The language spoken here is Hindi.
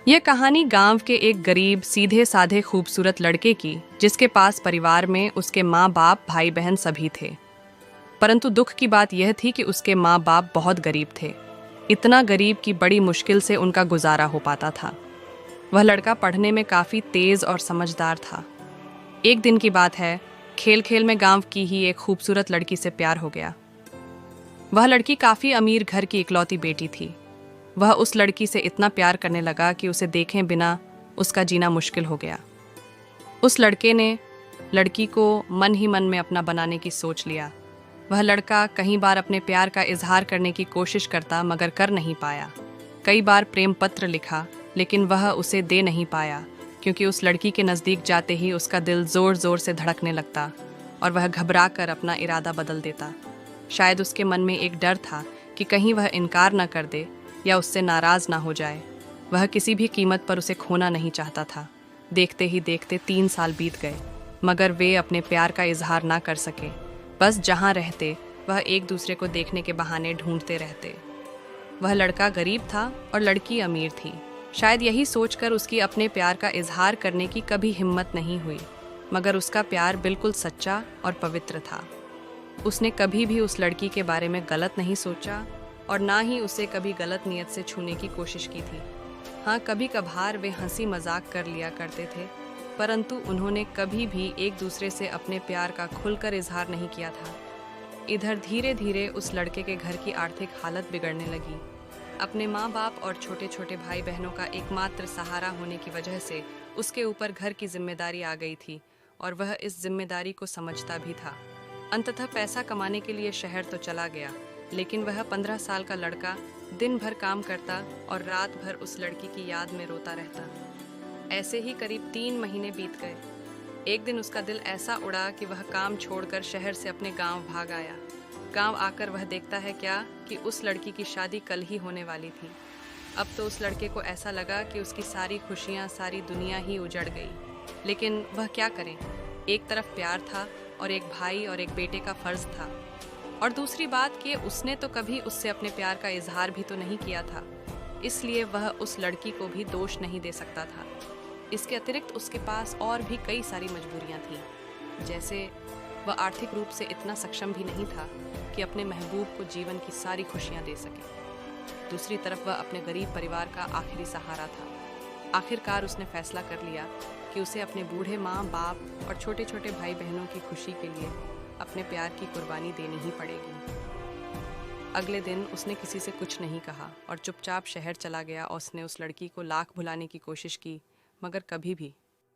यह कहानी गांव के एक गरीब सीधे साधे खूबसूरत लड़के की, जिसके पास परिवार में उसके माँ बाप भाई बहन सभी थे। परंतु दुख की बात यह थी कि उसके माँ बाप बहुत गरीब थे। इतना गरीब कि बड़ी मुश्किल से उनका गुजारा हो पाता था। वह लड़का पढ़ने में काफ़ी तेज और समझदार था। एक दिन की बात है, खेल खेल में गांव की ही एक खूबसूरत लड़की से प्यार हो गया। वह लड़की काफ़ी अमीर घर की इकलौती बेटी थी। वह उस लड़की से इतना प्यार करने लगा कि उसे देखे बिना उसका जीना मुश्किल हो गया। उस लड़के ने लड़की को मन ही मन में अपना बनाने की सोच लिया। वह लड़का कई बार अपने प्यार का इजहार करने की कोशिश करता, मगर कर नहीं पाया। कई बार प्रेम पत्र लिखा, लेकिन वह उसे दे नहीं पाया, क्योंकि उस लड़की के नज़दीक जाते ही उसका दिल ज़ोर ज़ोर से धड़कने लगता और वह घबरा कर अपना इरादा बदल देता। शायद उसके मन में एक डर था कि कहीं वह इनकार न कर दे या उससे नाराज़ ना हो जाए। वह किसी भी कीमत पर उसे खोना नहीं चाहता था। देखते ही देखते 3 साल बीत गए, मगर वे अपने प्यार का इजहार ना कर सके। बस जहाँ रहते वह एक दूसरे को देखने के बहाने ढूंढते रहते। वह लड़का गरीब था और लड़की अमीर थी। शायद यही सोचकर उसकी अपने प्यार का इजहार करने की कभी हिम्मत नहीं हुई, मगर उसका प्यार बिल्कुल सच्चा और पवित्र था। उसने कभी भी उस लड़की के बारे में गलत नहीं सोचा और ना ही उसे कभी गलत नियत से छूने की कोशिश की थी। हाँ, कभी कभार वे हंसी मजाक कर लिया करते थे, परंतु उन्होंने कभी भी एक दूसरे से अपने प्यार का खुलकर इजहार नहीं किया था। इधर धीरे धीरे उस लड़के के घर की आर्थिक हालत बिगड़ने लगी। अपने माँ बाप और छोटे छोटे भाई बहनों का एकमात्र सहारा होने की वजह से उसके ऊपर घर की जिम्मेदारी आ गई थी और वह इस जिम्मेदारी को समझता भी था। अंततः पैसा कमाने के लिए शहर तो चला गया, लेकिन वह 15 साल का लड़का दिन भर काम करता और रात भर उस लड़की की याद में रोता रहता। ऐसे ही करीब 3 महीने बीत गए। एक दिन उसका दिल ऐसा उड़ा कि वह काम छोड़कर शहर से अपने गांव भाग आया। गांव आकर वह देखता है क्या कि उस लड़की की शादी कल ही होने वाली थी। अब तो उस लड़के को ऐसा लगा कि उसकी सारी खुशियां, सारी दुनिया ही उजड़ गई। लेकिन वह क्या करे? एक तरफ प्यार था और एक भाई और एक बेटे का फर्ज था, और दूसरी बात कि उसने तो कभी उससे अपने प्यार का इजहार भी तो नहीं किया था, इसलिए वह उस लड़की को भी दोष नहीं दे सकता था। इसके अतिरिक्त उसके पास और भी कई सारी मजबूरियां थीं, जैसे वह आर्थिक रूप से इतना सक्षम भी नहीं था कि अपने महबूब को जीवन की सारी खुशियां दे सके। दूसरी तरफ वह अपने गरीब परिवार का आखिरी सहारा था। आखिरकार उसने फैसला कर लिया कि उसे अपने बूढ़े माँ बाप और छोटे छोटे भाई बहनों की खुशी के लिए अपने प्यार की कुर्बानी देनी ही पड़ेगी। अगले दिन उसने किसी से कुछ नहीं कहा और चुपचाप शहर चला गया और उसने उस लड़की को लाख भुलाने की कोशिश की, मगर कभी भी